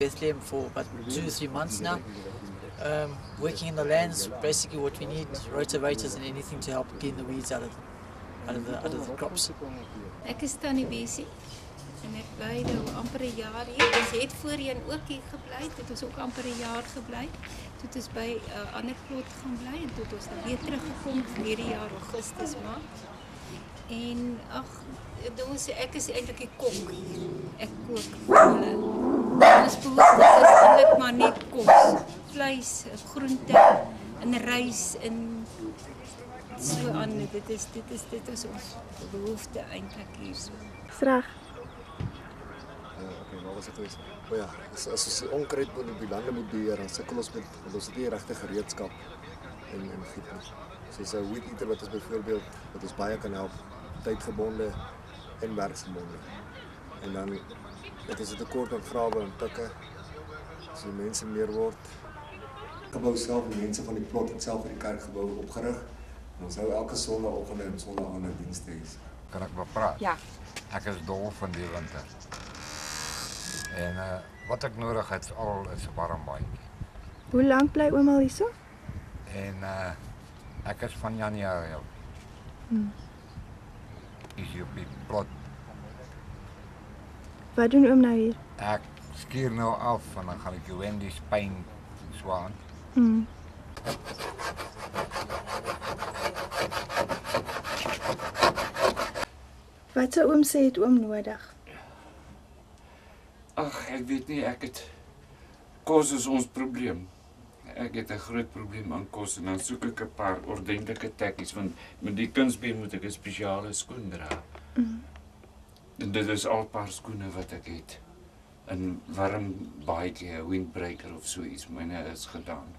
Bethlehem for about 2 or 3 months now. Working in the lands, basically what we need, rotavators and anything to help clean the weeds out of the crops. Ek is Tannie Bessie en ek bly nou amper 'n jaar hier. Ons het voorheen ook hier gebly, het ons ook amper 'n jaar gebly. Toe het ons by 'n ander plot gaan bly en toe het ons dan weer teruggekom verlede jaar Augustus maand. En ag, ek is eintlik 'n kok. Ek kook vir hulle. Ons behoefte is eintlik maar net kos, vleis, groente en rys en so aan. Dit is ons behoefte eintlik hier so. Reg. Okay, nou was dit geweest. O ja, as ons onkruid op die lande moet beheer, dan sukkel ons met ons het nie regte gereedskap en giet nie. Soos 'n weed eater wat ons byvoorbeeld wat ons baie kan help, tydgebonde en werksgebonde. En dan het ons 'n tekort aan grawe en pikke. As die mense meer word, gebou self die mense van die plot het self in die kerkgebou opgerig. En ons hou elke Sondagoggend en Sondagaande dienste hê. Kan ek maar praat? Ja. Ek is dol van die winter. En wat ek nodig het al is 'n warm baadjie. Hoe lank bly ouma al hierso? En ek is van Januarie af. Is hier op die plot. Wat doen oom nou hier? Ek skuur nou af en dan gaan ek jou in die spyn swaan. Wat sou oom sê het oom nodig? Ag, ek weet nie, kos is ons probleem. Ek het 'n groot probleem aan kos en dan soek ek 'n paar ordentlike tekkies want met die kunsbeen moet ek 'n spesiale skoen dra. En dit is al 'n paar skoene wat ek het. 'n warm baadjie, 'n windbreaker of so iets, myne is gedaan.